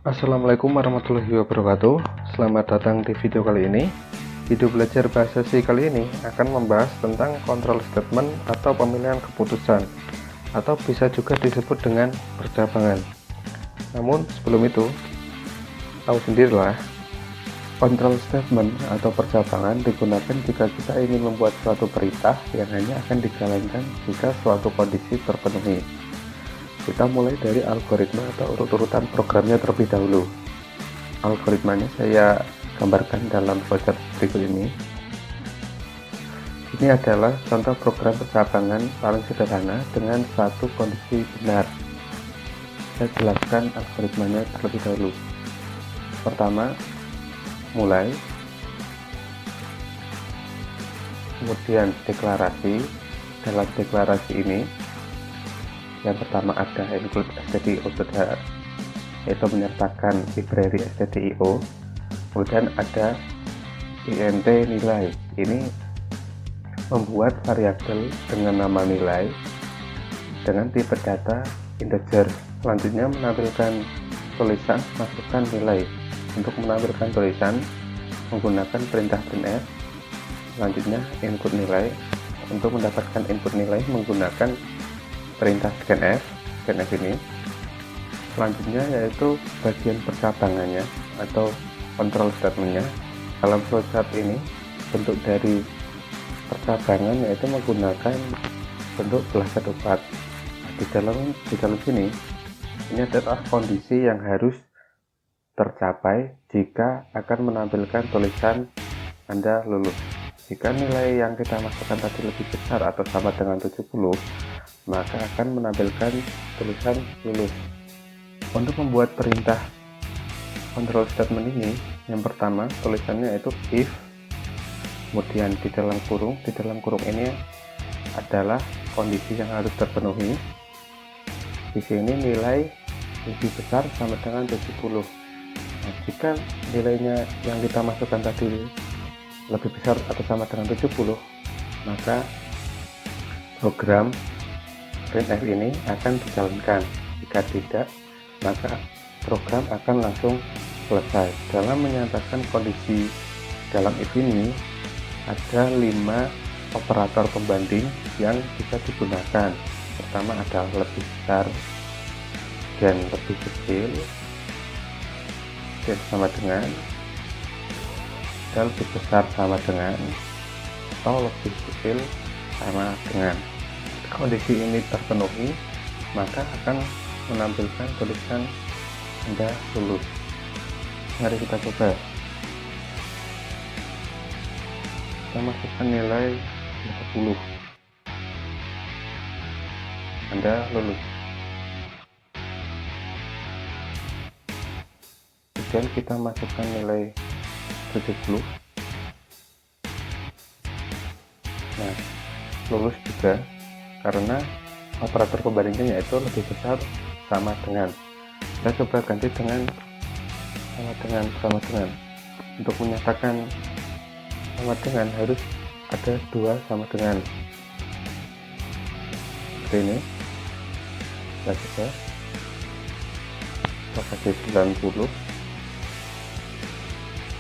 Assalamualaikum warahmatullahi wabarakatuh. Selamat datang di video kali ini. Video belajar bahasa C kali ini akan membahas tentang control statement atau pemilihan keputusan, atau bisa juga disebut dengan percabangan. Namun sebelum itu, tahu sendirilah, control statement atau percabangan digunakan jika kita ingin membuat suatu perintah yang hanya akan dijalankan jika suatu kondisi terpenuhi. Kita mulai dari algoritma atau urut-urutan programnya terlebih dahulu. Algoritmanya saya gambarkan dalam flowchart berikut ini. Ini adalah contoh program percabangan paling sederhana dengan satu kondisi benar. Saya jelaskan algoritmanya terlebih dahulu. Pertama, mulai, kemudian deklarasi. Dalam deklarasi ini, yang pertama ada include stdio.h, yaitu menyertakan library stdio. Kemudian ada int nilai, ini membuat variabel dengan nama nilai dengan tipe data integer. Selanjutnya menampilkan tulisan masukkan nilai. Untuk menampilkan tulisan menggunakan perintah printf. Selanjutnya input nilai. Untuk mendapatkan input nilai menggunakan perintah scanf ini. Selanjutnya yaitu bagian percabangannya atau control statementnya. Dalam flowchart ini bentuk dari percabangan yaitu menggunakan bentuk belah ketupat. Di dalam sini ini adalah kondisi yang harus tercapai jika akan menampilkan tulisan Anda lulus. Jika nilai yang kita masukkan tadi lebih besar atau sama dengan 70, maka akan menampilkan tulisan lulus. Untuk membuat perintah control statement ini, yang pertama tulisannya itu if, kemudian di dalam kurung ini adalah kondisi yang harus terpenuhi. Di sini nilai lebih besar sama dengan 70. Nah, jika nilainya yang kita masukkan tadi lebih besar atau sama dengan 70, maka program printf ini akan dijalankan. Jika tidak, maka program akan langsung selesai. Dalam menyatakan kondisi dalam if ini ada 5 operator pembanding yang bisa digunakan. Pertama adalah lebih besar dan lebih kecil, dan sama dengan, dan lebih besar sama dengan, atau lebih kecil sama dengan. Kondisi ini terpenuhi, maka akan menampilkan tulisan Anda lulus. Mari kita coba. Kita masukkan nilai 50, Anda lulus. Kemudian kita masukkan nilai 70, nah lulus juga, karena operator pembandingnya yaitu lebih besar sama dengan. Kita coba ganti dengan sama dengan. Untuk menyatakan sama dengan harus ada 2 sama dengan. Seperti ini. Kita coba. Kita kasih 90.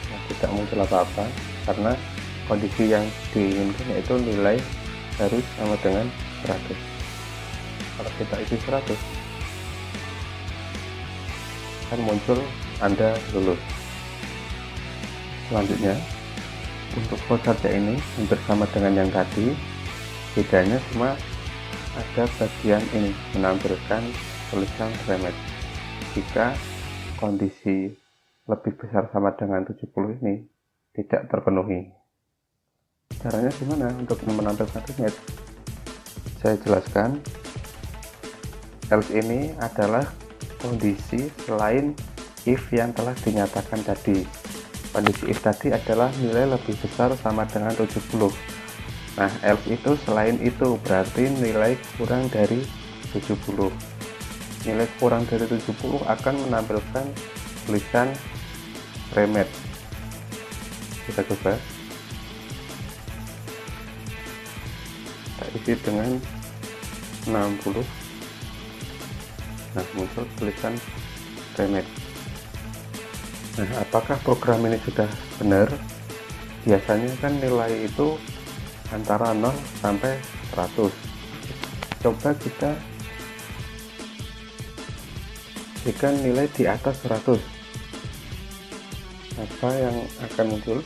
Nah, tidak muncul apa-apa karena kondisi yang diinginkan yaitu nilai harus sama dengan 100. Kalau kita isi 100, akan muncul Anda lulus. Selanjutnya, untuk flowchart ini hampir sama dengan yang tadi, bedanya cuma ada bagian ini menampilkan tulisan remet. Jika kondisi lebih besar sama dengan 70 ini tidak terpenuhi. Caranya gimana untuk menampilkan remet? Saya jelaskan. Else ini adalah kondisi selain if yang telah dinyatakan tadi. Kondisi if tadi adalah nilai lebih besar sama dengan 70. Nah, else itu selain itu berarti nilai kurang dari 70. Nilai kurang dari 70 akan menampilkan tulisan remet. Kita coba. Kita isi dengan 60. Nah, muncul tulisan remet. Nah, apakah program ini sudah benar? Biasanya kan nilai itu antara 0 sampai 100. Coba kita berikan nilai di atas 100. Apa yang akan muncul?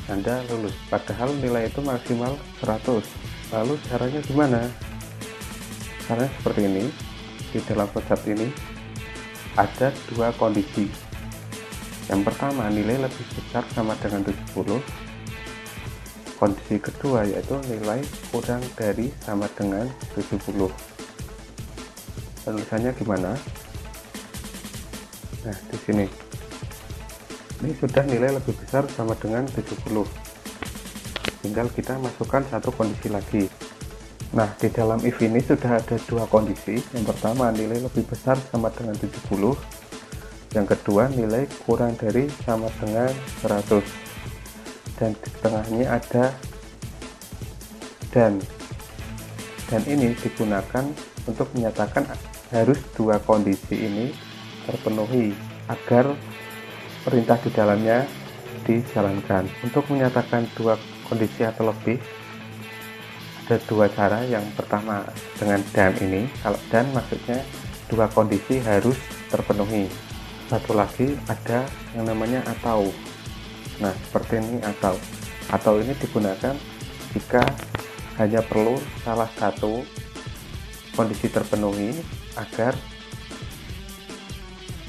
Anda lulus, padahal nilai itu maksimal 100. Lalu caranya gimana? Caranya seperti ini. Di dalam flowchart ini ada dua kondisi. Yang pertama, nilai lebih besar sama dengan 70. Kondisi kedua yaitu nilai kurang dari sama dengan 70. Penulisannya gimana? Nah, di sini. Ini sudah nilai lebih besar sama dengan 70. Tinggal kita masukkan satu kondisi lagi. Nah, di dalam if ini sudah ada dua kondisi. Yang pertama, nilai lebih besar sama dengan 70. Yang kedua, nilai kurang dari sama dengan 100. Dan di tengahnya ada dan ini digunakan untuk menyatakan harus dua kondisi ini terpenuhi agar perintah di dalamnya dijalankan. Untuk menyatakan dua kondisi atau lebih ada dua cara. Yang pertama dengan dan ini. Kalau dan maksudnya dua kondisi harus terpenuhi. Satu lagi ada yang namanya atau. Nah, seperti ini atau ini digunakan jika hanya perlu salah satu kondisi terpenuhi agar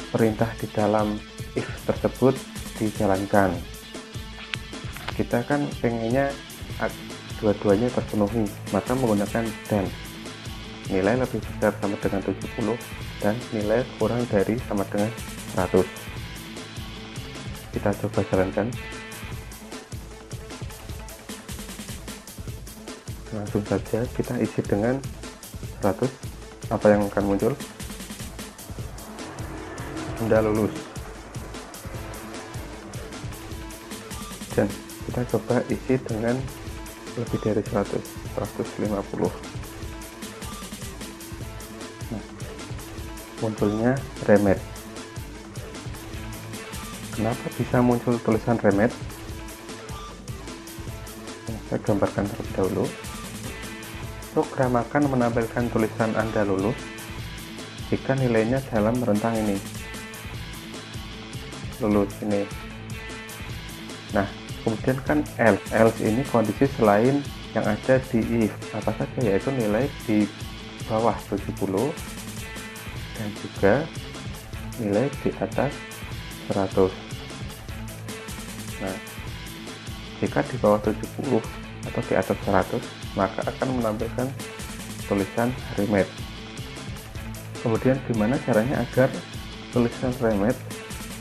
perintah di dalam if tersebut dijalankan. Kita kan pengennya dua-duanya terpenuhi, maka menggunakan dan. Nilai lebih besar sama dengan 70 dan nilai kurang dari sama dengan 100. Kita coba jalankan. Langsung saja kita isi dengan 100. Apa yang akan muncul? Anda lulus. Dan kita coba isi dengan lebih dari 100, 150. Nah, munculnya remed. Kenapa bisa muncul tulisan remed? Nah, saya gambarkan terlebih dahulu. Program akan menampilkan tulisan Anda lulus jika nilainya dalam rentang ini. Lulus ini. Nah, kemudian kan else ini kondisi selain yang ada di if. Apa saja? Yaitu nilai di bawah 70 dan juga nilai di atas 100. Nah, jika di bawah 70 atau di atas 100, maka akan menampilkan tulisan remed. Kemudian gimana caranya agar tulisan remed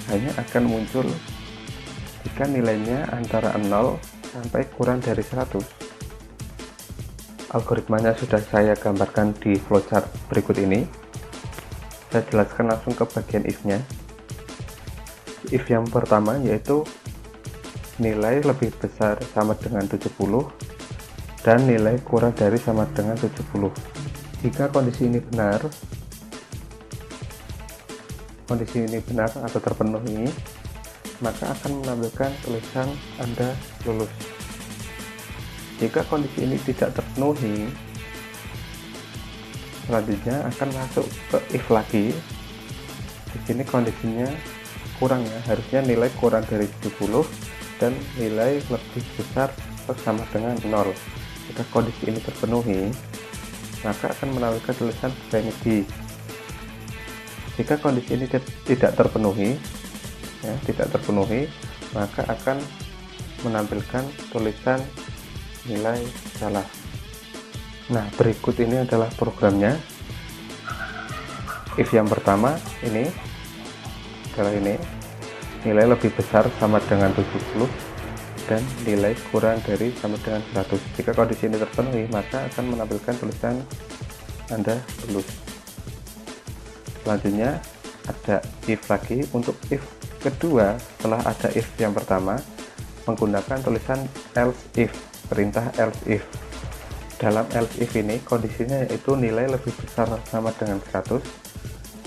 hanya akan muncul jika nilainya antara 0 sampai kurang dari 100. Algoritmanya sudah saya gambarkan di flowchart berikut ini. Saya jelaskan langsung ke bagian if-nya. If yang pertama yaitu nilai lebih besar sama dengan 70 dan nilai kurang dari sama dengan 70. Jika kondisi ini benar atau terpenuhi, maka akan menampilkan tulisan Anda lulus. Jika kondisi ini tidak terpenuhi, selanjutnya akan masuk ke if lagi. Di sini kondisinya kurang ya, harusnya nilai kurang dari 70 dan nilai lebih besar atau sama dengan 0. Jika kondisi ini terpenuhi, maka akan menampilkan tulisan remedi. Jika kondisi ini tidak terpenuhi, maka akan menampilkan tulisan nilai salah. Nah, berikut ini adalah programnya. If yang pertama ini adalah ini, nilai lebih besar sama dengan 70 dan nilai kurang dari sama dengan 100. Jika kondisi ini terpenuhi, maka akan menampilkan tulisan Anda lulus. Selanjutnya ada if lagi. Untuk if kedua, setelah ada if yang pertama, menggunakan tulisan else if, perintah else if. Dalam else if ini kondisinya yaitu nilai lebih besar sama dengan 100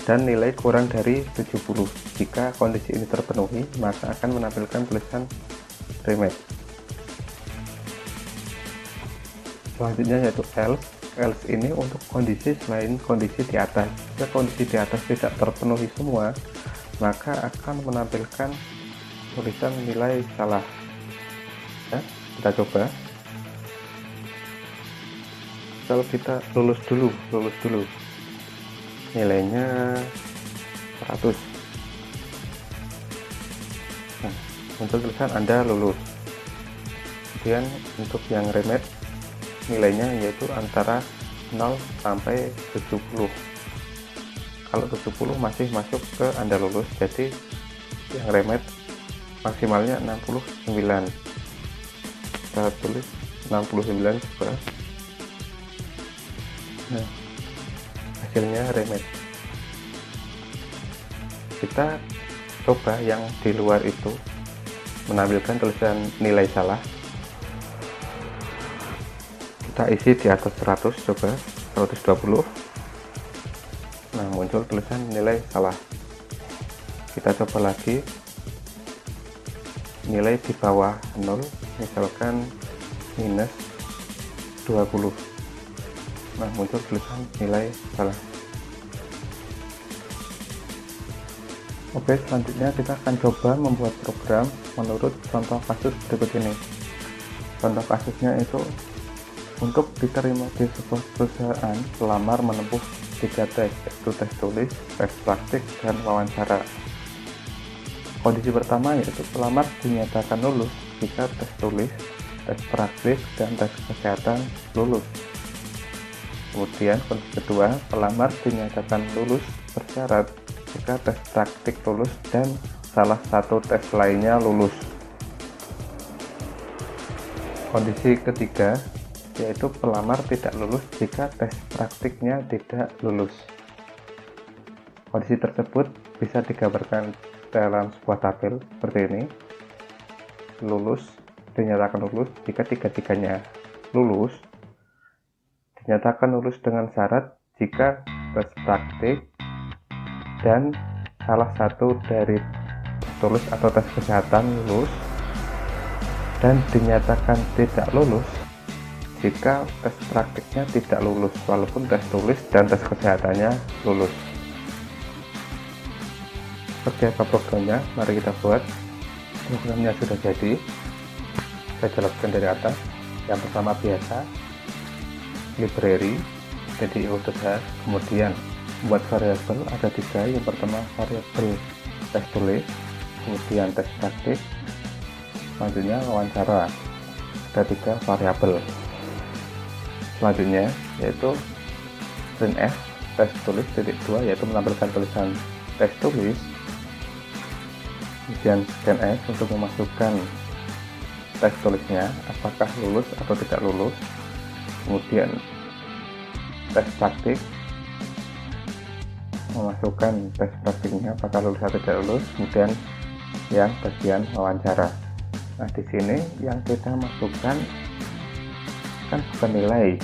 dan nilai kurang dari 70. Jika kondisi ini terpenuhi, maka akan menampilkan tulisan remit. Selanjutnya yaitu else. Else ini untuk kondisi selain kondisi di atas. Jika kondisi di atas tidak terpenuhi semua, maka akan menampilkan tulisan nilai salah. Ya, kita coba. Kalau kita lulus dulu, nilainya 100. Nah, muncul tulisan Anda lulus. Kemudian untuk yang remit, nilainya yaitu antara 0 sampai 70. Kalau 70 masih masuk ke Anda lulus, jadi yang remit maksimalnya 69. Kita tulis 69 coba. Nah, hasilnya remit. Kita coba yang di luar itu menampilkan tulisan nilai salah. Kita isi di atas 100, coba 120. Nah, muncul tulisan nilai salah. Kita coba lagi, nilai di bawah 0, misalkan minus 20. Nah, muncul tulisan nilai salah. Oke, selanjutnya kita akan coba membuat program menurut contoh kasus berikut ini. Contoh kasusnya itu untuk diterima di sebuah perusahaan, pelamar menempuh 3 tes, yaitu tes tulis, tes praktik, dan wawancara. Kondisi pertama yaitu pelamar dinyatakan lulus jika tes tulis, tes praktik, dan tes kesehatan lulus. Kemudian kondisi kedua, pelamar dinyatakan lulus bersyarat jika tes praktik lulus dan salah satu tes lainnya lulus. Kondisi ketiga yaitu pelamar tidak lulus jika tes praktiknya tidak lulus. Kondisi tersebut bisa digambarkan dalam sebuah tabel seperti ini. Lulus dinyatakan lulus jika tiga-tiganya lulus. Dinyatakan lulus dengan syarat jika tes praktik dan salah satu dari tulis atau tes kesehatan lulus, dan dinyatakan tidak lulus jika tes praktiknya tidak lulus walaupun tes tulis dan tes kesehatannya lulus. Seperti apa programnya? Mari kita buat. Programnya sudah jadi. Saya jelaskan dari atas. Yang pertama biasa, library, jadi author, kemudian buat variabel ada 3. Yang pertama variabel tes tulis, kemudian tes praktik, selanjutnya wawancara, ada 3 variabel. Selanjutnya yaitu printf tes tulis titik 2, yaitu menampilkan tulisan tes tulis, kemudian scanf untuk memasukkan tes tulisnya apakah lulus atau tidak lulus, kemudian tes praktik, memasukkan tes praktiknya apakah lulus atau tidak lulus, kemudian yang bagian wawancara. Nah, di sini yang kita masukkan kan bukan nilai,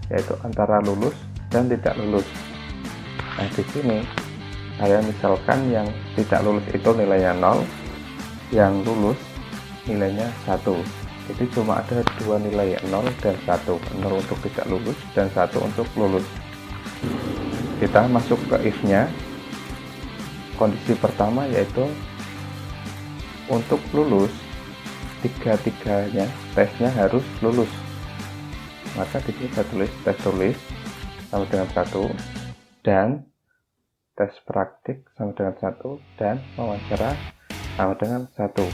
yaitu antara lulus dan tidak lulus. Nah, di sini saya misalkan yang tidak lulus itu nilainya 0, yang lulus nilainya 1. Jadi cuma ada 2 nilai, 0 dan 1. 0 untuk tidak lulus dan 1 untuk lulus. Kita masuk ke if-nya. Kondisi pertama yaitu untuk lulus, tiga-tiganya tesnya harus lulus. Maka di sini saya tulis tes tulis sama dengan 1, dan tes praktik sama dengan 1, dan wawancara sama dengan 1.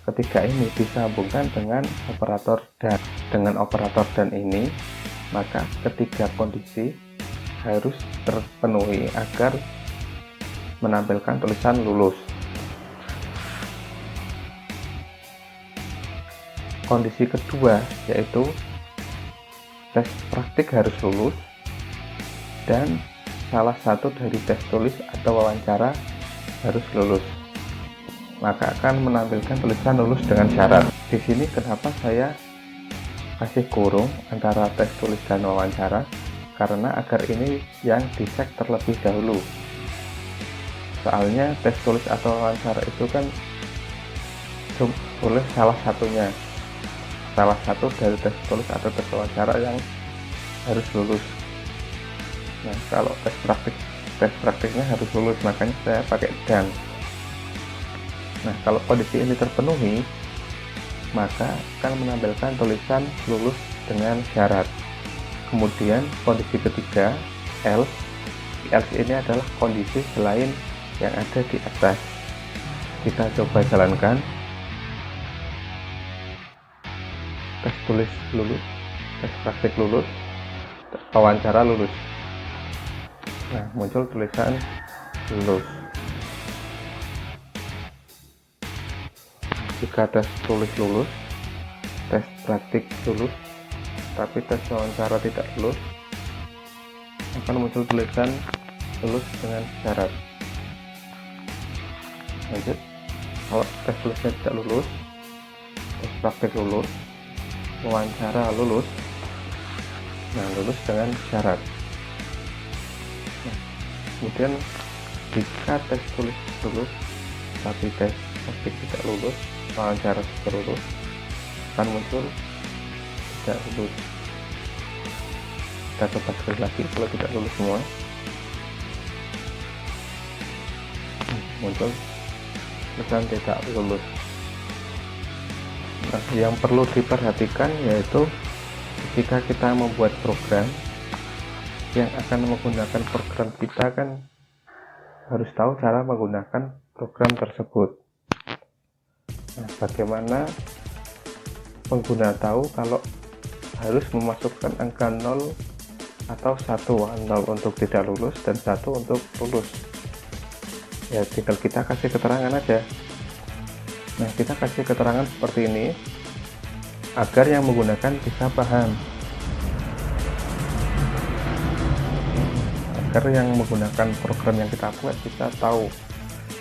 Ketiga ini disambungkan dengan operator dan. Dengan operator dan ini, maka ketiga kondisi harus terpenuhi agar menampilkan tulisan lulus. Kondisi kedua yaitu tes praktik harus lulus dan salah satu dari tes tulis atau wawancara harus lulus, maka akan menampilkan tulisan lulus dengan syarat. Di sini kenapa saya kasih kurung antara tes tulis dan wawancara? karena agar ini yang dicek terlebih dahulu. Soalnya tes tulis atau wawancara itu kan boleh salah satu dari tes tulis atau tes wawancara yang harus lulus. Nah, kalau tes praktiknya harus lulus, makanya saya pakai dan. Nah, kalau kondisi ini terpenuhi, maka akan menampilkan tulisan lulus dengan syarat. Kemudian kondisi ketiga, else. Else ini adalah kondisi selain yang ada di atas. Kita coba jalankan. Tes tulis lulus, tes praktik lulus, wawancara lulus. Nah, muncul tulisan lulus. Jika tes tulis lulus, tes praktik lulus, tapi tes wawancara tidak lulus, akan muncul tulisan lulus dengan syarat. Lanjut, kalau tes tulisnya tidak lulus, tes praktik lulus, wawancara lulus, nah lulus dengan syarat. Nah, kemudian jika tes tulis lulus tapi tes praktik tidak lulus, wawancara tidak lulus, akan muncul tidak lulus. Kita coba sekali lagi. Kalau tidak lulus semua, muncul tulisan tidak lulus. Nah, yang perlu diperhatikan yaitu jika kita membuat program yang akan menggunakan program kita, kan harus tahu cara menggunakan program tersebut. Nah, bagaimana pengguna tahu kalau harus memasukkan angka 0 atau 1, 0 untuk tidak lulus dan 1 untuk lulus? Ya, tinggal kita kasih keterangan aja. Nah, kita kasih keterangan seperti ini agar yang menggunakan bisa paham, agar yang menggunakan program yang kita buat bisa tahu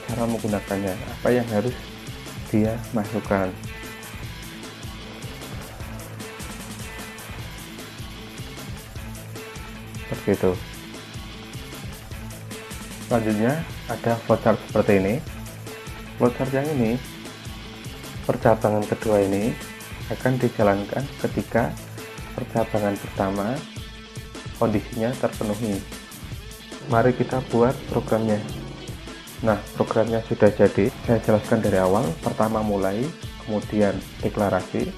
cara menggunakannya, apa yang harus dia masukkan. Seperti itu. Selanjutnya ada flowchart seperti ini. Flowchart yang ini, percabangan kedua ini akan dijalankan ketika percabangan pertama kondisinya terpenuhi. Mari kita buat programnya. Nah, programnya sudah jadi, saya jelaskan dari awal. Pertama mulai, kemudian deklarasi.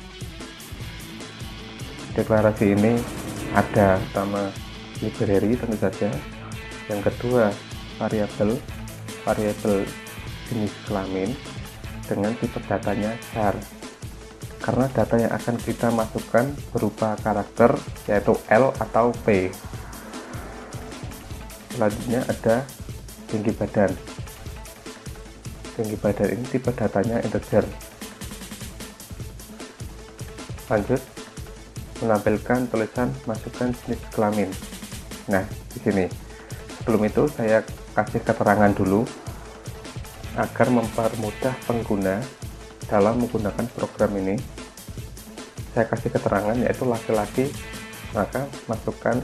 Deklarasi ini ada pertama library tentu saja. Yang kedua variabel jenis kelamin dengan tipe datanya char, karena data yang akan kita masukkan berupa karakter yaitu L atau P. Selanjutnya ada tinggi badan. Tinggi badan ini tipe datanya integer. Lanjut, menampilkan tulisan masukkan jenis kelamin. Nah, di sini sebelum itu saya kasih keterangan dulu agar mempermudah pengguna dalam menggunakan program ini. Saya kasih keterangan yaitu laki-laki, maka masukkan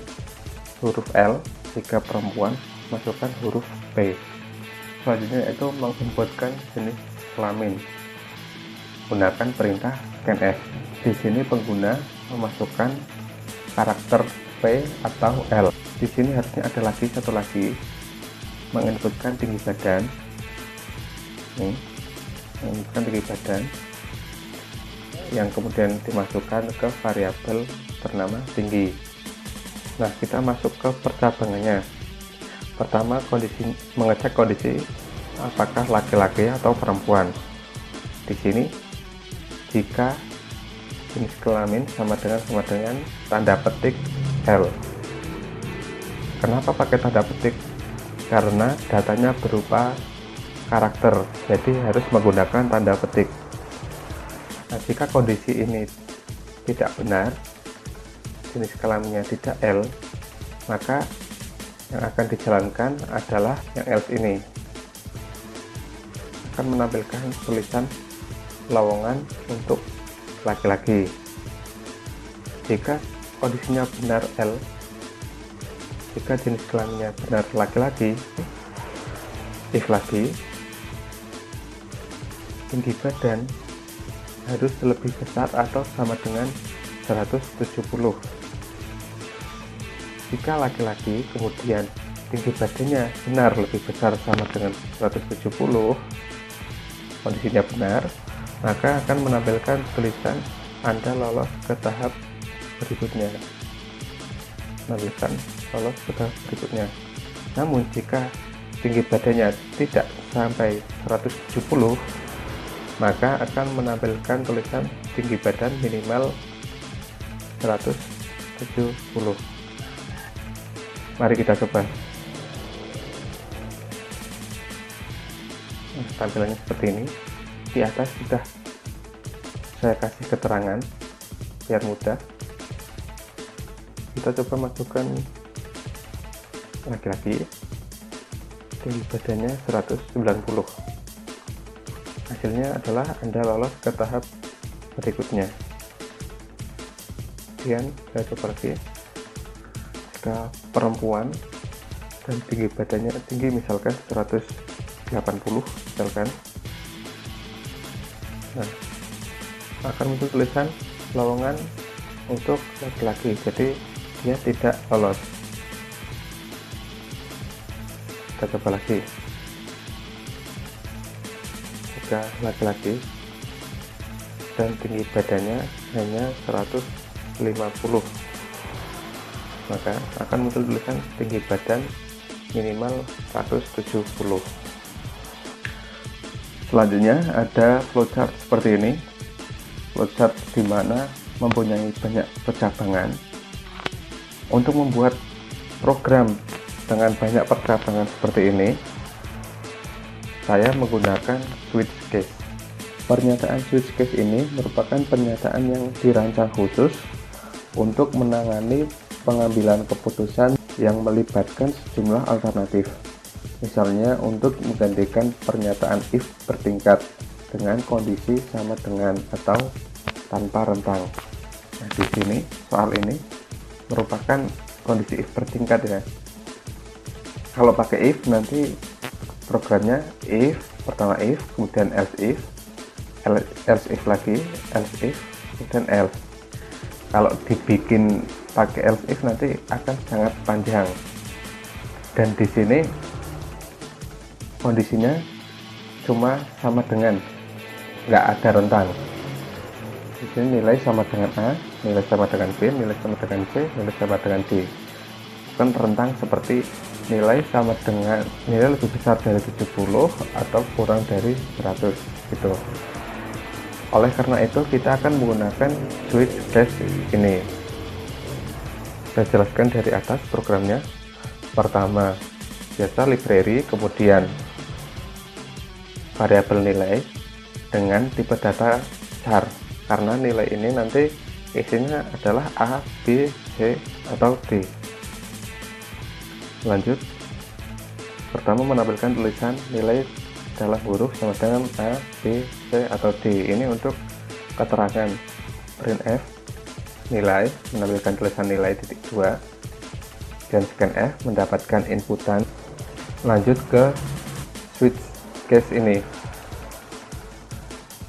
huruf L, jika perempuan masukkan huruf P. Selanjutnya itu menginputkan jenis kelamin, gunakan perintah scanf. Di sini pengguna memasukkan karakter P atau L. Di sini harusnya ada lagi satu lagi, menginputkan tinggi badan. Nih, menginputkan tinggi badan yang kemudian dimasukkan ke variabel bernama tinggi. Nah, kita masuk ke percabangannya. Pertama, mengecek kondisi apakah laki-laki atau perempuan. Di sini jika jenis kelamin sama dengan tanda petik L. Kenapa pakai tanda petik? Karena datanya berupa karakter, jadi harus menggunakan tanda petik. Nah, jika kondisi ini tidak benar, jenis kelaminnya tidak L, maka yang akan dijalankan adalah yang else ini. Akan menampilkan tulisan lowongan untuk laki-laki. Jika kondisinya benar L, jika jenis kelaminnya benar laki-laki, if lagi, tinggi badan harus lebih besar atau sama dengan 170. Jika laki-laki kemudian tinggi badannya benar lebih besar sama dengan 170, kondisinya benar, maka akan menampilkan tulisan Anda lolos ke tahap berikutnya. Namun jika tinggi badannya tidak sampai 170, maka akan menampilkan tulisan tinggi badan minimal 170. Mari kita coba. Tampilannya seperti ini. Di atas sudah saya kasih keterangan biar mudah. Kita coba masukkan laki-laki, tinggi badannya 190. Hasilnya adalah Anda lolos ke tahap berikutnya. Kemudian saya coba lagi, jika perempuan dan tinggi badannya tinggi misalkan 180 misalkan, nah akan muncul tulisan lowongan untuk laki-laki, jadi dia tidak lolos. Kita coba lagi, jika laki-laki dan tinggi badannya hanya 150, maka akan muncul tulisan tinggi badan minimal 170. Selanjutnya ada flowchart seperti ini. Flowchart di mana mempunyai banyak percabangan. Untuk membuat program dengan banyak percabangan seperti ini, saya menggunakan switch case. Pernyataan switch case ini merupakan pernyataan yang dirancang khusus untuk menangani pengambilan keputusan yang melibatkan sejumlah alternatif. Misalnya untuk menggantikan pernyataan if bertingkat dengan kondisi sama dengan atau tanpa rentang. Nah, di sini soal ini merupakan kondisi if bertingkat ya. Kalau pakai if nanti programnya if, pertama if, kemudian else if lagi, else if, kemudian else. Kalau dibikin pakai else if nanti akan sangat panjang. Dan di sini kondisinya cuma sama dengan, nggak ada rentang. Di sini nilai sama dengan A, nilai sama dengan B, nilai sama dengan C, nilai sama dengan D. Bukan rentang seperti nilai sama dengan nilai lebih besar dari 70 atau kurang dari 100 gitu. Oleh karena itu kita akan menggunakan switch case ini. Saya jelaskan dari atas programnya. Pertama, biasa library, kemudian variabel nilai dengan tipe data char, karena nilai ini nanti isinya adalah A, B, C, atau D. Lanjut, pertama menampilkan tulisan nilai dalam huruf sama dengan A, B, C, atau D. Ini untuk keterangan. Printf nilai, menampilkan tulisan nilai titik 2, dan scanf mendapatkan inputan. Lanjut ke switch case ini.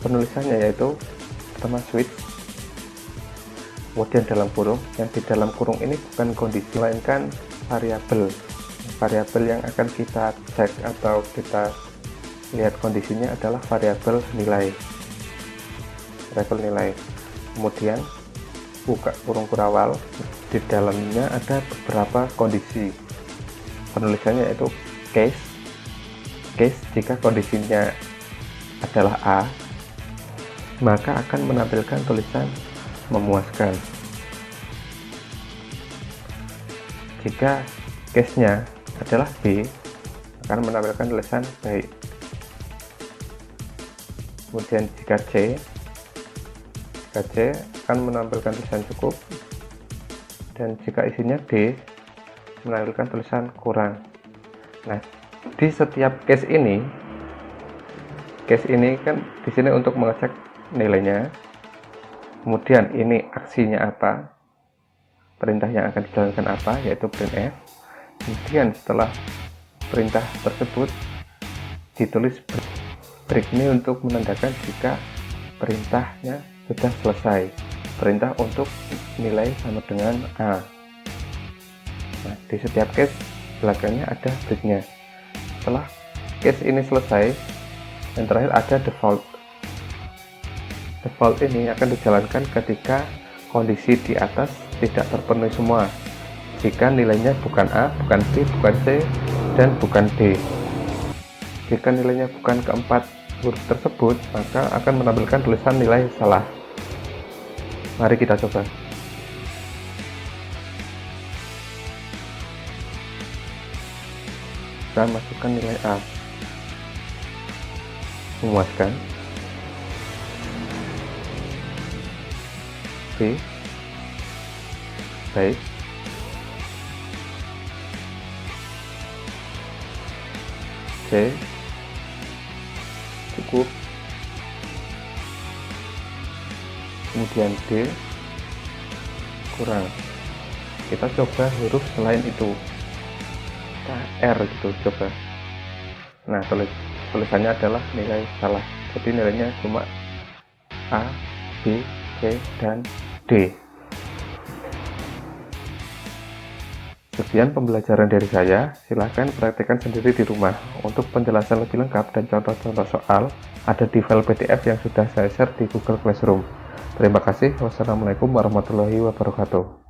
Penulisannya yaitu pertama switch, kemudian dalam kurung. Yang di dalam kurung ini bukan kondisi, melainkan variabel yang akan kita cek atau kita lihat kondisinya adalah variabel nilai. Kemudian buka kurung kurawal, di dalamnya ada beberapa kondisi. Penulisannya yaitu case jika kondisinya adalah A, maka akan menampilkan tulisan memuaskan. Jika case-nya adalah B, akan menampilkan tulisan baik. Kemudian jika C akan menampilkan tulisan cukup, dan jika isinya D menampilkan tulisan kurang. Nah, di setiap case ini kan di sini untuk mengecek nilainya. Kemudian ini aksinya apa, perintah yang akan dijalankan apa, yaitu printf. Kemudian setelah perintah tersebut ditulis break ini untuk menandakan jika perintahnya sudah selesai, perintah untuk nilai sama dengan A. Nah, di setiap case belakangnya ada breaknya. Setelah case ini selesai, yang terakhir ada default. Default ini akan dijalankan ketika kondisi di atas tidak terpenuhi semua, jika nilainya bukan A, bukan B, bukan C, dan bukan D. Jika nilainya bukan keempat huruf tersebut, maka akan menampilkan tulisan nilai salah. Mari kita coba. Kita masukkan nilai A. Memuaskan. B. Baik. C. Cukup. Kemudian D. Kurang. Kita coba huruf selain itu. Kita R gitu, coba. Nah, tulisannya adalah nilai salah. Jadi nilainya cuma A, B, C, dan D. Sekian pembelajaran dari saya, silahkan praktekkan sendiri di rumah. Untuk penjelasan lebih lengkap dan contoh-contoh soal, ada di file PDF yang sudah saya share di Google Classroom. Terima kasih. Wassalamualaikum warahmatullahi wabarakatuh.